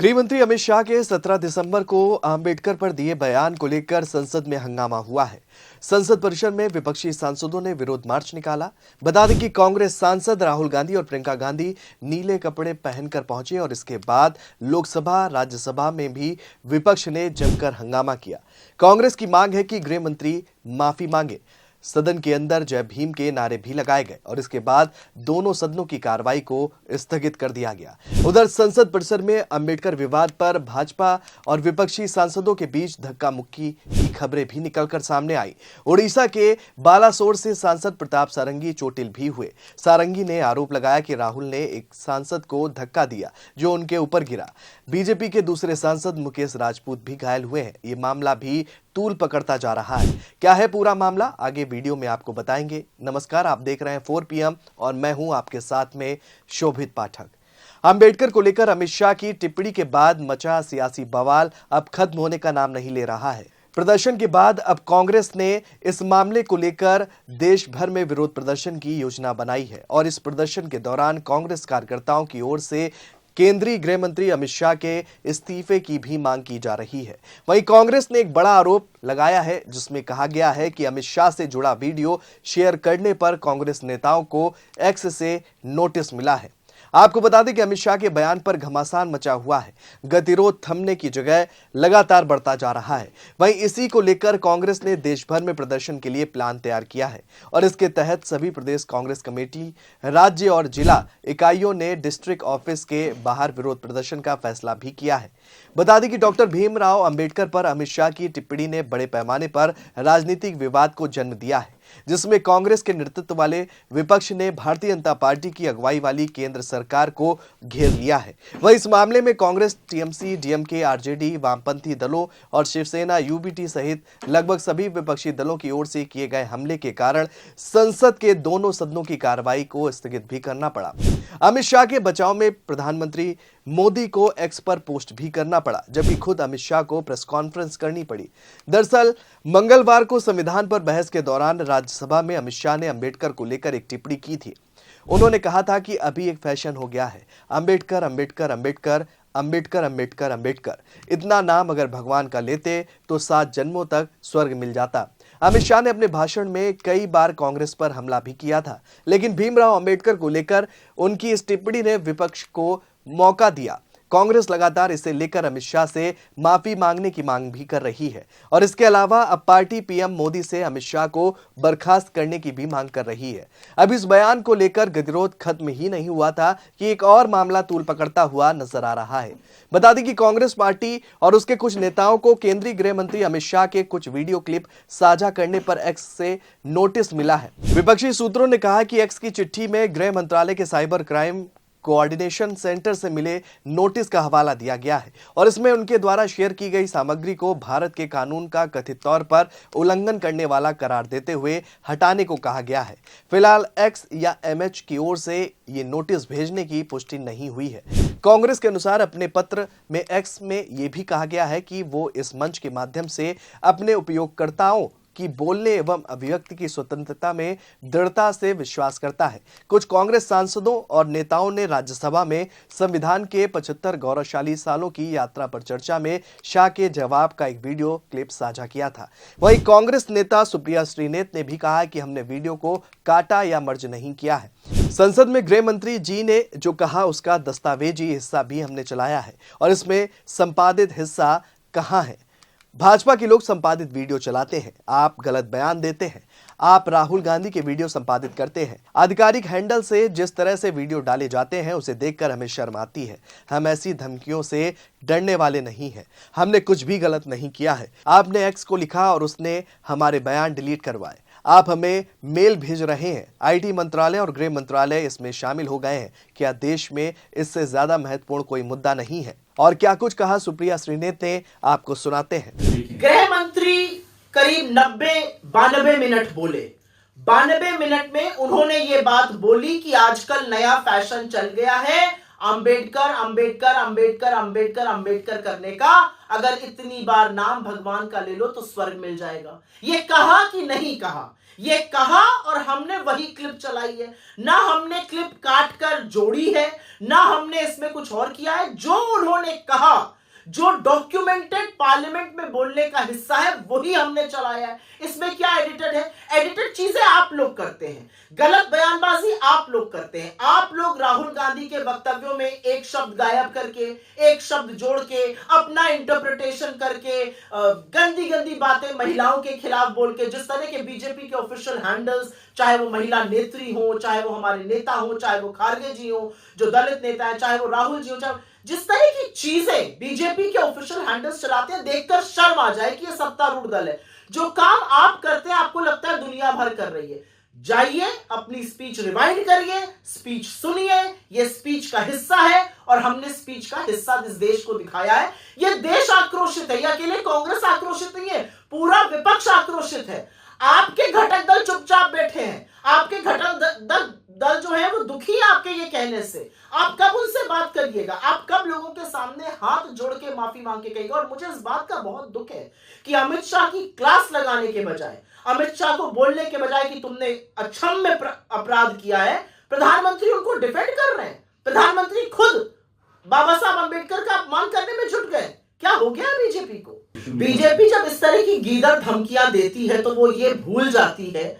गृह मंत्री अमित शाह के 17 दिसंबर को अंबेडकर पर दिए बयान को लेकर संसद में हंगामा हुआ है। संसद परिसर में विपक्षी सांसदों ने विरोध मार्च निकाला। बता दें कि कांग्रेस सांसद राहुल गांधी और प्रियंका गांधी नीले कपड़े पहनकर पहुंचे और इसके बाद लोकसभा राज्यसभा में भी विपक्ष ने जमकर हंगामा किया। कांग्रेस की मांग है कि गृह मंत्री माफी मांगे। सदन के अंदर जय भीम के नारे भी लगाए गए और इसके बाद दोनों सदनों की कार्रवाई को स्थगित कर दिया गया। उधर संसद परिसर में अंबेडकर विवाद पर भाजपा और विपक्षी सांसदों के बीच धक्का मुक्की की खबरें भी निकलकर सामने आई। उड़ीसा के बालासोर से सांसद प्रताप सारंगी चोटिल भी हुए। सारंगी ने आरोप लगाया कि राहुल ने एक सांसद को धक्का दिया जो उनके ऊपर गिरा। बीजेपी के दूसरे सांसद मुकेश राजपूत भी घायल हुए हैं। ये मामला भी तूल पकड़ता जा रहा है। क्या है पूरा मामला, आगे वीडियो में आपको बताएंगे। नमस्कार, आप देख रहे हैं 4 PM और मैं हूं आपके साथ में शोभित पाठक। अंबेडकर को लेकर अमित शाह की टिप्पणी के बाद मचा सियासी बवाल अब खत्म होने का नाम नहीं ले रहा है। प्रदर्शन के बाद अब कांग्रेस ने इस मामले को लेकर देश भर में विरोध प्रदर्शन की योजना बनाई है और इस प्रदर्शन के दौरान कांग्रेस कार्यकर्ताओं की ओर से केंद्रीय गृह मंत्री अमित शाह के इस्तीफे की भी मांग की जा रही है। वहीं कांग्रेस ने एक बड़ा आरोप लगाया है जिसमें कहा गया है कि अमित शाह से जुड़ा वीडियो शेयर करने पर कांग्रेस नेताओं को एक्स से नोटिस मिला है। आपको बता दें कि अमित शाह के बयान पर घमासान मचा हुआ है। गतिरोध थमने की जगह लगातार बढ़ता जा रहा है। वहीं इसी को लेकर कांग्रेस ने देश भर में प्रदर्शन के लिए प्लान तैयार किया है और इसके तहत सभी प्रदेश कांग्रेस कमेटी, राज्य और जिला इकाइयों ने डिस्ट्रिक्ट ऑफिस के बाहर विरोध प्रदर्शन का फैसला भी किया है। बता दें कि डॉक्टर भीमराव अंबेडकर पर अमित शाह की टिप्पणी ने बड़े पैमाने पर राजनीतिक विवाद को जन्म दिया है, जिसमें कांग्रेस के नेतृत्व वाले विपक्ष ने भारतीय जनता पार्टी की अगुवाई वाली केंद्र सरकार को घेर लिया है। वहीं इस मामले में कांग्रेस, टीएमसी, डीएमके, आरजेडी, वामपंथी दलों और शिवसेना, यूबीटी सहित लगभग सभी विपक्षी दलों की ओर से किए गए हमले के कारण संसद के दोनों सदनों की कार्रवाई को स्थगित भी करना पड़ा। अमित शाह के बचाव में प्रधानमंत्री मोदी को एक्स पर पोस्ट भी करना पड़ा, जबकि खुद अमित शाह को प्रेस कॉन्फ्रेंस करनी पड़ी। दरअसल मंगलवार को संविधान पर बहस के दौरान राज्यसभा में अमित शाह ने अंबेडकर को लेकर एक टिप्पणी की थी। उन्होंने कहा था कि अभी एक फैशन हो गया है, अंबेडकर अंबेडकर अंबेडकर अंबेडकर अंबेडकर अंबेडकर। इतना नाम अगर भगवान का लेते तो 7 जन्मों तक स्वर्ग मिल जाता। अमित शाह ने अपने भाषण में कई बार कांग्रेस पर हमला भी किया था, लेकिन भीमराव अंबेडकर को लेकर उनकी इस टिप्पणी ने विपक्ष को मौका दिया। कांग्रेस लगातार इसे लेकर अमित शाह से माफी मांगने की मांग भी कर रही है और इसके अलावा अब पार्टी पीएम मोदी से अमित शाह को बर्खास्त करने की भी मांग कर रही है। अब इस बयान को लेकर गतिरोध खत्म ही नहीं हुआ था कि एक और मामला तूल पकड़ता हुआ नजर आ रहा है। बता दें कि कांग्रेस पार्टी और उसके कुछ नेताओं को केंद्रीय गृह मंत्री अमित शाह के कुछ वीडियो क्लिप साझा करने पर एक्स से नोटिस मिला है। विपक्षी सूत्रों ने कहा कि एक्स की चिट्ठी में गृह मंत्रालय के साइबर क्राइम कोऑर्डिनेशन सेंटर से मिले नोटिस का हवाला दिया गया है और इसमें उनके द्वारा शेयर की गई सामग्री को भारत के कानून का कथित तौर पर उल्लंघन करने वाला करार देते हुए हटाने को कहा गया है। फिलहाल एक्स या एमएच की ओर से ये नोटिस भेजने की पुष्टि नहीं हुई है। कांग्रेस के अनुसार अपने पत्र में एक्स में यह भी कहा गया है कि वो इस मंच के माध्यम से अपने उपयोगकर्ताओं की बोलने एवं अभिव्यक्ति की स्वतंत्रता में दृढ़ता से विश्वास करता है। कुछ कांग्रेस सांसदों और नेताओं ने राज्यसभा में संविधान के 75 गौरवशाली सालों की यात्रा पर चर्चा में शाह के जवाब का एक वीडियो क्लिप साझा किया था। वहीं कांग्रेस नेता सुप्रिया श्रीनेत ने भी कहा कि हमने वीडियो को काटा या मर्ज नहीं किया है। संसद में गृह मंत्री जी ने जो कहा उसका दस्तावेजी हिस्सा भी हमने चलाया है और इसमें संपादित हिस्सा कहां है। भाजपा के लोग संपादित वीडियो चलाते हैं, आप गलत बयान देते हैं, आप राहुल गांधी के वीडियो संपादित करते हैं। आधिकारिक हैंडल से जिस तरह से वीडियो डाले जाते हैं उसे देखकर हमें शर्म आती है। हम ऐसी धमकियों से डरने वाले नहीं हैं। हमने कुछ भी गलत नहीं किया है। आपने एक्स को लिखा और उसने हमारे बयान डिलीट करवाए। आप हमें मेल भेज रहे हैं। आईटी मंत्रालय और गृह मंत्रालय इसमें शामिल हो गए हैं। क्या देश में इससे ज्यादा महत्वपूर्ण कोई मुद्दा नहीं है? और क्या कुछ कहा सुप्रिया श्रीनेत ने, आपको सुनाते हैं। गृह मंत्री करीब 92 मिनट बोले। 92 मिनट में उन्होंने ये बात बोली कि आजकल नया फैशन चल गया है अंबेडकर अंबेडकर अंबेडकर अंबेडकर अंबेडकर करने का। अगर इतनी बार नाम भगवान का ले लो तो स्वर्ग मिल जाएगा। ये कहा कि नहीं कहा? ये कहा और हमने वही क्लिप चलाई है। ना हमने क्लिप काट कर जोड़ी है, ना हमने इसमें कुछ और किया है। जो उन्होंने कहा, जो डॉक्यूमेंटेड पार्लियामेंट में बोलने का हिस्सा है, वही हमने चलाया है। इसमें क्या एडिटेड है? एडिटेड चीजें आप लोग करते हैं, गलत बयानबाजी आप लोग करते हैं। आप लोग राहुल गांधी के वक्तव्यों में एक शब्द गायब करके, एक शब्द जोड़ के, अपना इंटरप्रिटेशन करके, गंदी गंदी बातें महिलाओं के खिलाफ बोल के, जिस तरह के बीजेपी के ऑफिशियल हैंडल्स, चाहे वो महिला नेत्री हो, चाहे वो हमारे नेता हो, चाहे वो खारगे जी हो जो दलित नेता है, चाहे वो राहुल जी हो, चाहे जिस तरह की चीजें बीजेपी के ऑफिशियल हैंडल्स चलाते हैं, देखकर शर्म आ जाए कि ये सत्तारूढ़ दल है। जो काम आप करते हैं आपको लगता है दुनिया भर कर रही है। जाइए अपनी स्पीच रिवाइंड करिए, स्पीच सुनिए, ये स्पीच का हिस्सा है और हमने स्पीच का हिस्सा इस देश को दिखाया है। ये देश आक्रोशित है, ये अकेले कांग्रेस आक्रोशित नहीं है, पूरा विपक्ष आक्रोशित है। आपके घटक दल चुपचाप बैठे हैं, आपके घटक दल जो है वो दुखी है आपके ये कहने से। आप कब उनसे बात करिएगा? आप कब लोगों के सामने हाथ जोड़ के माफी मांग के कहिएगा? और मुझे इस बात का बहुत दुख है कि अमित शाह की क्लास लगाने के बजाय, अमित शाह को बोलने के बजाय कि तुमने अक्षम्य अपराध किया है, प्रधानमंत्री उनको डिफेंड कर रहे हैं। प्रधानमंत्री खुद बाबा साहब अंबेडकर का अपमान करने में जुट गए। क्या हो गया बीजेपी को? बीजेपी जब इस तरह की गीदड़ धमकियां देती है तो वो ये भूल जाती है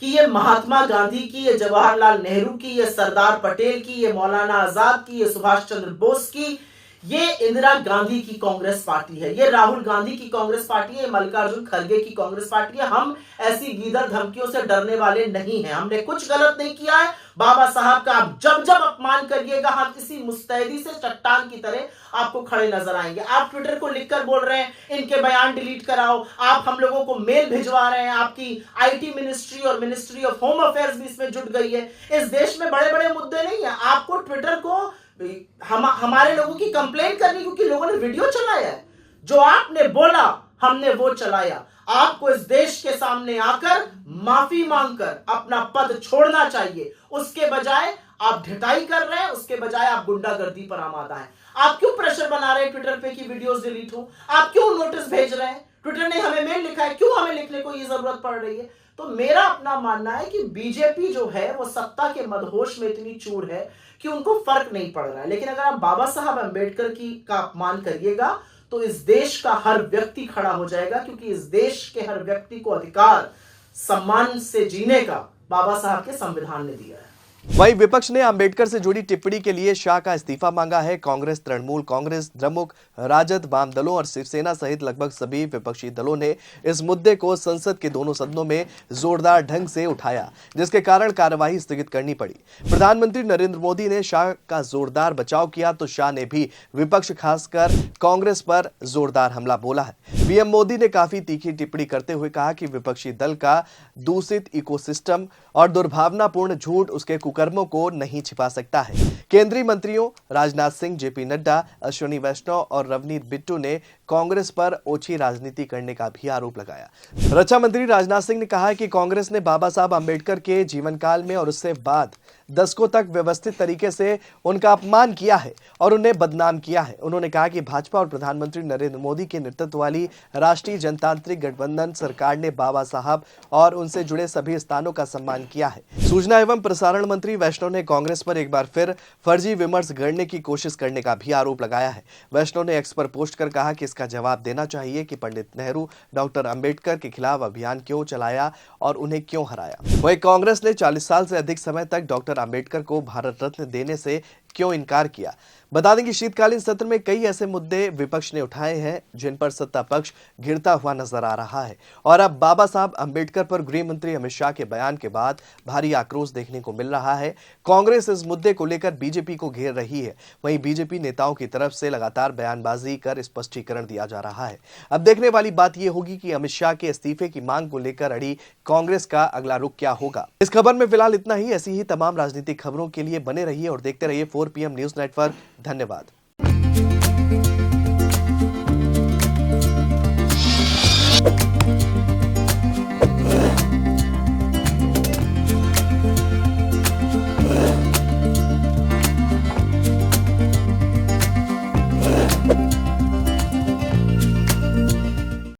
कि ये महात्मा गांधी की, ये जवाहरलाल नेहरू की, ये सरदार पटेल की, ये मौलाना आजाद की, ये सुभाष चंद्र बोस की, ये इंदिरा गांधी की कांग्रेस पार्टी है, ये राहुल गांधी की कांग्रेस पार्टी है, ये मल्लिकार्जुन खड़गे की कांग्रेस पार्टी है। हम ऐसी गीदड़ धमकियों से डरने वाले नहीं हैं। हमने कुछ गलत नहीं किया है। बाबा साहब का आप जब जब अपमान करिएगा, हम इसी मुस्तैदी से चट्टान की तरह आपको खड़े नजर आएंगे। आप ट्विटर को लिखकर बोल रहे हैं इनके बयान डिलीट कराओ, आप हम लोगों को मेल भिजवा रहे हैं, आपकी आईटी मिनिस्ट्री और मिनिस्ट्री ऑफ होम अफेयर्स भी इसमें जुट गई है। इस देश में बड़े बड़े मुद्दे नहीं है, आपको ट्विटर को हमारे लोगों की कंप्लेंट करनी, क्योंकि लोगों ने वीडियो चलाया है। जो आपने बोला हमने वो चलाया। आपको इस देश के सामने आकर माफी मांगकर अपना पद छोड़ना चाहिए। उसके बजाय आप ढिठाई कर रहे हैं, उसके बजाय आप गुंडागर्दी पर आमादा हैं। आप क्यों प्रेशर बना रहे हैं ट्विटर पे कि वीडियोस डिलीट हो? आप क्यों नोटिस भेज रहे हैं? ट्विटर ने हमें मेल लिखा है, क्यों हमें लिखने को ये जरूरत पड़ रही है? तो मेरा अपना मानना है कि बीजेपी जो है वो सत्ता के मदहोश में इतनी चूर है कि उनको फर्क नहीं पड़ रहा है। लेकिन अगर आप बाबा साहब अंबेडकर की का अपमान करिएगा तो इस देश का हर व्यक्ति खड़ा हो जाएगा, क्योंकि इस देश के हर व्यक्ति को अधिकार सम्मान से जीने का बाबा साहब के संविधान ने दिया है। वहीं विपक्ष ने अंबेडकर से जुड़ी टिप्पणी के लिए शाह का इस्तीफा मांगा है। कांग्रेस, तृणमूल कांग्रेस, द्रमुक, राजद, वाम दलों और शिवसेना सहित लगभग सभी विपक्षी दलों ने इस मुद्दे को संसद के दोनों सदनों में जोरदार ढंग से उठाया, जिसके कारण कार्यवाही स्थगित करनी पड़ी। प्रधानमंत्री नरेंद्र मोदी ने शाह का जोरदार बचाव किया तो शाह ने भी विपक्ष खासकर कांग्रेस पर जोरदार हमला बोला है। पीएम मोदी ने काफी तीखी टिप्पणी करते हुए कहा कि विपक्षी दल का दूषित इकोसिस्टम और दुर्भावनापूर्ण झूठ उसके कुकर्मों को नहीं छिपा सकता है। केंद्रीय मंत्रियों राजनाथ सिंह, जेपी नड्डा, अश्विनी वैष्णव और रवनीत बिट्टू ने कांग्रेस पर ओछी राजनीति करने का भी आरोप लगाया। रक्षा मंत्री राजनाथ सिंह ने कहा कि कांग्रेस ने बाबा साहब अंबेडकर के जीवन काल में और उससे बाद दशकों तक व्यवस्थित तरीके से उनका अपमान किया है और उन्हें बदनाम किया है। उन्होंने कहा कि भाजपा और प्रधानमंत्री नरेंद्र मोदी के नेतृत्व वाली राष्ट्रीय जनतांत्रिक गठबंधन सरकार ने बाबा साहब और उनसे जुड़े सभी स्थानों का सम्मान किया है। सूचना एवं प्रसारण मंत्री वैष्णव ने कांग्रेस पर एक बार फिर फर्जी विमर्श गढ़ने की कोशिश करने का भी आरोप लगाया है। वैष्णव ने एक्स पर पोस्ट कर कहा कि इसका जवाब देना चाहिए कि पंडित नेहरू डॉक्टर अंबेडकर के खिलाफ अभियान क्यों चलाया और उन्हें क्यों हराया। वहीं कांग्रेस ने 40 साल से अधिक समय तक डॉक्टर अंबेडकर को भारत रत्न देने से क्यों इनकार किया। बता दें कि शीतकालीन सत्र में कई ऐसे मुद्दे विपक्ष ने उठाए हैं जिन पर सत्ता पक्ष घिरता हुआ नजर आ रहा है और अब बाबा साहब अंबेडकर पर गृह मंत्री अमित शाह के बयान के बाद भारी आक्रोश देखने को मिल रहा है। कांग्रेस इस मुद्दे को लेकर बीजेपी को घेर रही है। वहीं बीजेपी नेताओं की तरफ से लगातार बयानबाजी कर स्पष्टीकरण दिया जा रहा है। अब देखने वाली बात यह होगी कि अमित शाह के इस्तीफे की मांग को लेकर अड़ी कांग्रेस का अगला रुख क्या होगा। इस खबर में फिलहाल इतना ही। ऐसी ही तमाम राजनीतिक खबरों के लिए बने रहिए और देखते रहिए 4 PM न्यूज नेटवर्क। धन्यवाद।